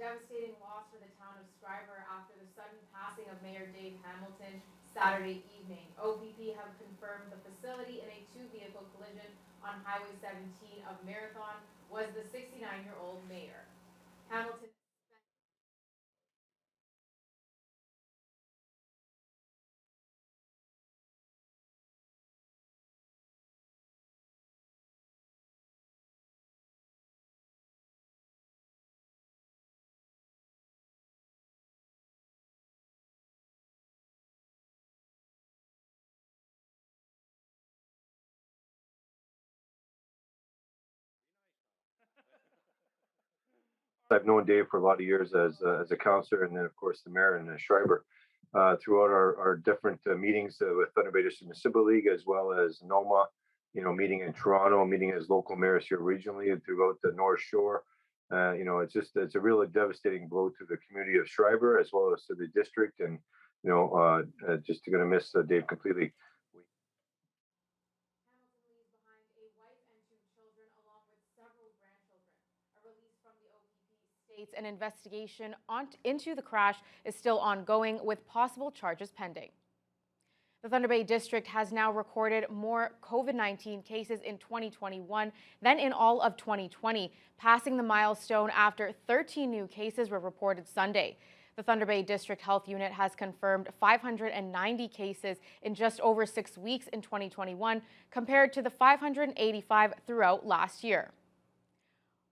devastating loss for the town of Schreiber after the sudden passing of Mayor Dave Hamilton Saturday evening. OPP have confirmed the facility in a two-vehicle collision on Highway 17 of Marathon was the 69-year-old mayor. Hamilton I've known Dave for a lot of years as a counselor, and then of course the mayor and Schreiber. Throughout our different meetings with Thunder Bay District Municipal League, as well as NOMA, meeting in Toronto, meeting as local mayors here regionally and throughout the North Shore. It's a really devastating blow to the community of Schreiber as well as to the district, and just going to miss Dave completely. Hamilton leaves behind a wife and two children, along with several grandchildren. A release from the OPP states an investigation into the crash is still ongoing, with possible charges pending. The Thunder Bay District has now recorded more COVID-19 cases in 2021 than in all of 2020, passing the milestone after 13 new cases were reported Sunday. The Thunder Bay District Health Unit has confirmed 590 cases in just over 6 weeks in 2021, compared to the 585 throughout last year.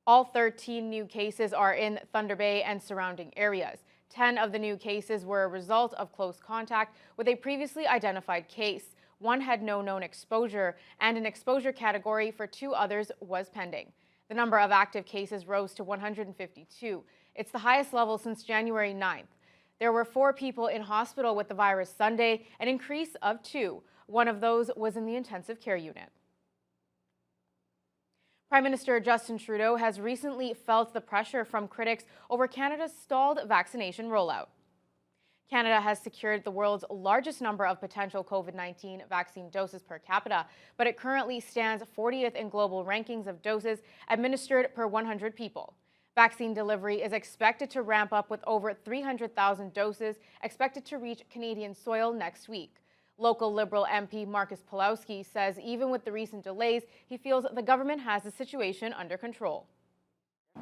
All 13 new cases are in Thunder Bay and surrounding areas. 10 of the new cases were a result of close contact with a previously identified case. One had no known exposure, and an exposure category for 2 others was pending. The number of active cases rose to 152. It's the highest level since January 9th. There were 4 people in hospital with the virus Sunday, an increase of 2. One of those was in the intensive care unit. Prime Minister Justin Trudeau has recently felt the pressure from critics over Canada's stalled vaccination rollout. Canada has secured the world's largest number of potential COVID-19 vaccine doses per capita, but it currently stands 40th in global rankings of doses administered per 100 people. Vaccine delivery is expected to ramp up, with over 300,000 doses expected to reach Canadian soil next week. Local Liberal MP Marcus Pawlowski says even with the recent delays, he feels the government has the situation under control.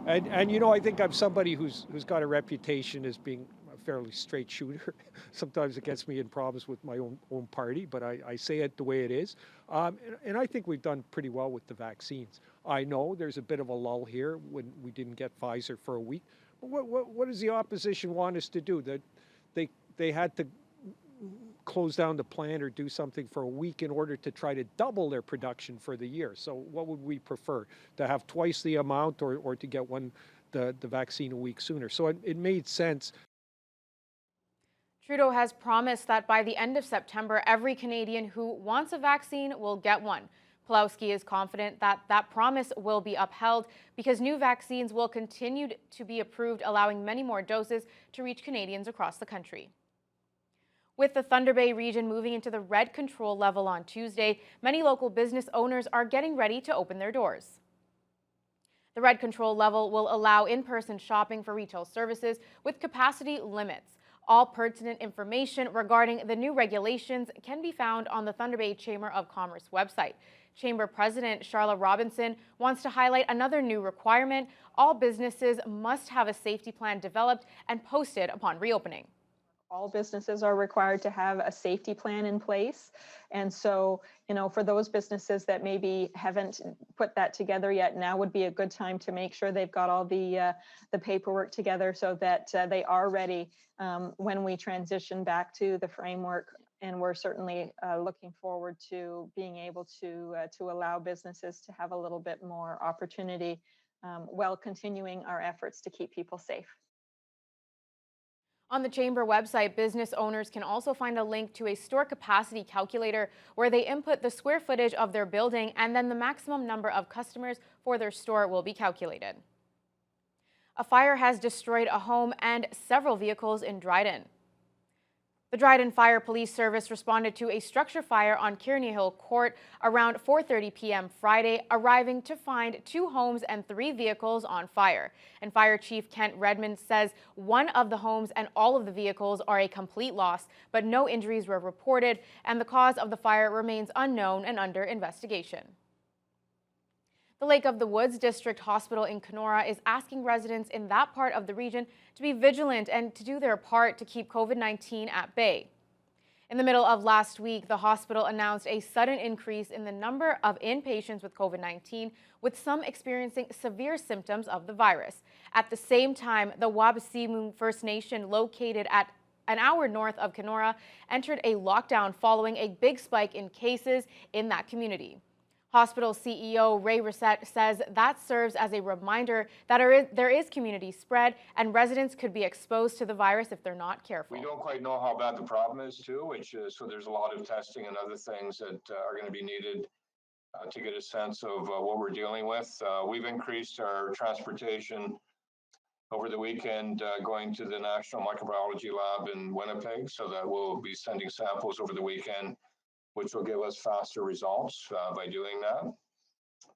And I think I'm somebody who's got a reputation as being a fairly straight shooter. Sometimes it gets me in problems with my own party, but I say it the way it is. And I think we've done pretty well with the vaccines. I know there's a bit of a lull here when we didn't get Pfizer for a week. But what does the opposition want us to do? That they had to close down the plant or do something for a week in order to try to double their production for the year. So what would we prefer? To have twice the amount, or to get the vaccine a week sooner? So it made sense. Trudeau has promised that by the end of September, every Canadian who wants a vaccine will get one. Pawlowski is confident that that promise will be upheld because new vaccines will continue to be approved, allowing many more doses to reach Canadians across the country. With the Thunder Bay region moving into the red control level on Tuesday, many local business owners are getting ready to open their doors. The red control level will allow in-person shopping for retail services with capacity limits. All pertinent information regarding the new regulations can be found on the Thunder Bay Chamber of Commerce website. Chamber President Charla Robinson wants to highlight another new requirement. All businesses must have a safety plan developed and posted upon reopening. All businesses are required to have a safety plan in place. And so, for those businesses that maybe haven't put that together yet, now would be a good time to make sure they've got all the paperwork together so that they are ready when we transition back to the framework. And we're certainly looking forward to being able to allow businesses to have a little bit more opportunity while continuing our efforts to keep people safe. On the Chamber website, business owners can also find a link to a store capacity calculator where they input the square footage of their building, and then the maximum number of customers for their store will be calculated. A fire has destroyed a home and several vehicles in Dryden. The Dryden Fire Police Service responded to a structure fire on Kearney Hill Court around 4:30 p.m. Friday, arriving to find 2 homes and 3 vehicles on fire. And Fire Chief Kent Redmond says one of the homes and all of the vehicles are a complete loss, but no injuries were reported, and the cause of the fire remains unknown and under investigation. The Lake of the Woods District Hospital in Kenora is asking residents in that part of the region to be vigilant and to do their part to keep COVID-19 at bay. In the middle of last week, the hospital announced a sudden increase in the number of inpatients with COVID-19, with some experiencing severe symptoms of the virus. At the same time, the Wabasemu First Nation, located at an hour north of Kenora, entered a lockdown following a big spike in cases in that community. Hospital CEO Ray Reset says that serves as a reminder that there is community spread and residents could be exposed to the virus if they're not careful. We don't quite know how bad the problem is too, so there's a lot of testing and other things that are going to be needed to get a sense of what we're dealing with. We've increased our transportation over the weekend, going to the National Microbiology Lab in Winnipeg, so that we'll be sending samples over the weekend, which will give us faster results by doing that.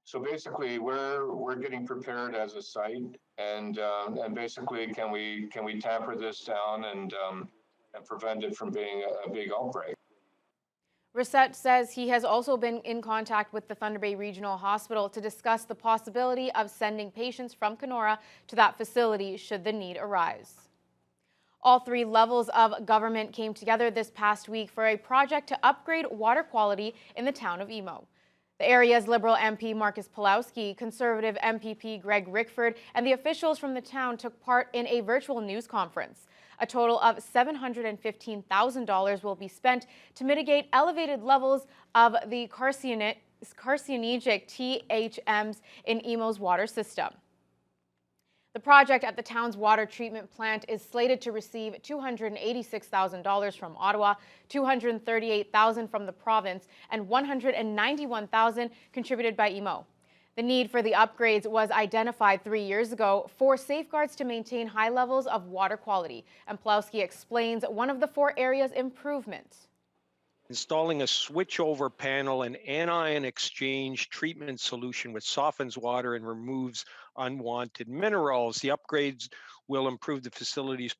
So basically, we're getting prepared as a site, and basically, can we tamper this down and prevent it from being a big outbreak? Reset says he has also been in contact with the Thunder Bay Regional Hospital to discuss the possibility of sending patients from Kenora to that facility should the need arise. All 3 levels of government came together this past week for a project to upgrade water quality in the town of Emo. The area's Liberal MP Marcus Pulowski, Conservative MPP Greg Rickford, and the officials from the town took part in a virtual news conference. A total of $715,000 will be spent to mitigate elevated levels of the carcinogenic THMs in Emo's water system. The project at the town's water treatment plant is slated to receive $286,000 from Ottawa, $238,000 from the province, and $191,000 contributed by Emo. The need for the upgrades was identified 3 years ago for safeguards to maintain high levels of water quality, and Pulowski explains one of the 4 areas' improvement. Installing a switchover panel and anion exchange treatment solution which softens water and removes unwanted minerals. The upgrades will improve the facility's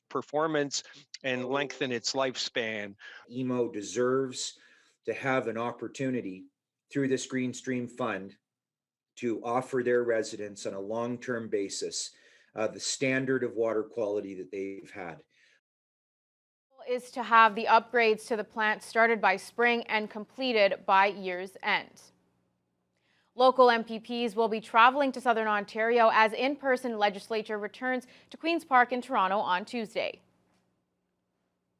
performance and lengthen its lifespan. Emo deserves to have an opportunity through this Green Stream Fund to offer their residents on a long-term basis the standard of water quality that they've had. Is to have the upgrades to the plant started by spring and completed by year's end. Local MPPs will be traveling to Southern Ontario as in-person legislature returns to Queen's Park in Toronto on Tuesday.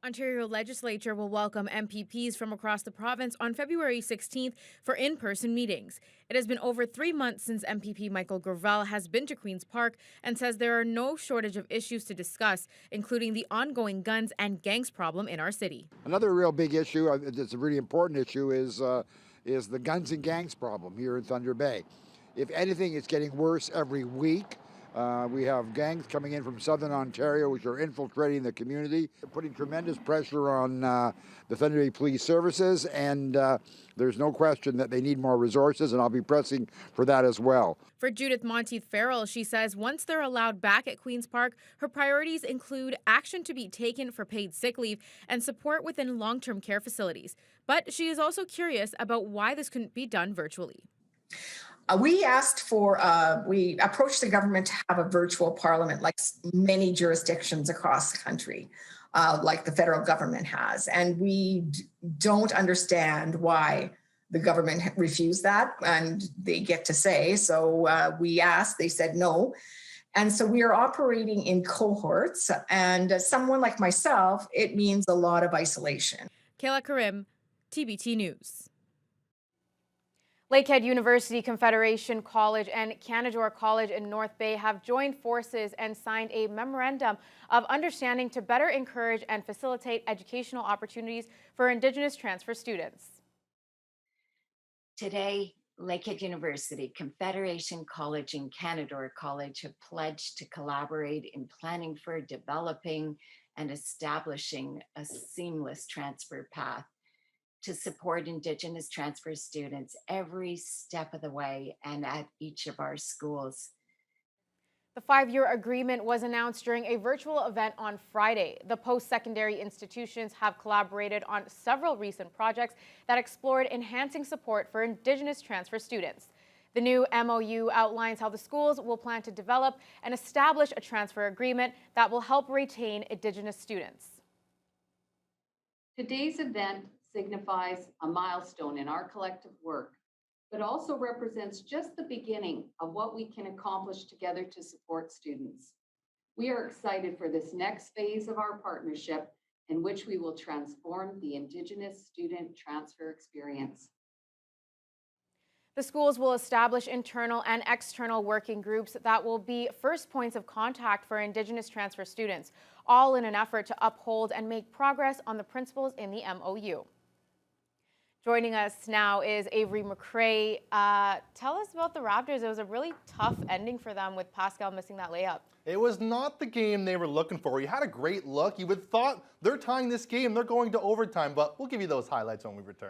Ontario Legislature will welcome MPPs from across the province on February 16th for in-person meetings. It has been over 3 months since MPP Michael Gravel has been to Queen's Park and says there are no shortage of issues to discuss, including the ongoing guns and gangs problem in our city. Another real big issue, it's a really important issue, is the guns and gangs problem here in Thunder Bay. If anything, it's getting worse every week. We have gangs coming in from Southern Ontario which are infiltrating the community, putting tremendous pressure on the Thunder Bay Police Services, and there's no question that they need more resources, and I'll be pressing for that as well. For Judith Monteith Farrell, she says once they're allowed back at Queen's Park, her priorities include action to be taken for paid sick leave and support within long-term care facilities. But she is also curious about why this couldn't be done virtually. We approached the government to have a virtual parliament like many jurisdictions across the country, like the federal government has. And we don't understand why the government refused that, and they get to say. So we asked, they said no. And so we are operating in cohorts. And someone like myself, it means a lot of isolation. Kayla Karim, TBT News. Lakehead University, Confederation College, and Canadore College in North Bay have joined forces and signed a memorandum of understanding to better encourage and facilitate educational opportunities for Indigenous transfer students. Today, Lakehead University, Confederation College, and Canadore College have pledged to collaborate in planning for, developing, and establishing a seamless transfer path to support Indigenous transfer students every step of the way and at each of our schools. The 5-year agreement was announced during a virtual event on Friday. The post-secondary institutions have collaborated on several recent projects that explored enhancing support for Indigenous transfer students. The new MOU outlines how the schools will plan to develop and establish a transfer agreement that will help retain Indigenous students. Today's event signifies a milestone in our collective work, but also represents just the beginning of what we can accomplish together to support students. We are excited for this next phase of our partnership in which we will transform the Indigenous student transfer experience. The schools will establish internal and external working groups that will be first points of contact for Indigenous transfer students, all in an effort to uphold and make progress on the principles in the MOU. Joining us now is Avery McRae. Tell us about the Raptors. It was a really tough ending for them with Pascal missing that layup. It was not the game they were looking for. You had a great look. You would thought they're tying this game, they're going to overtime, but we'll give you those highlights when we return.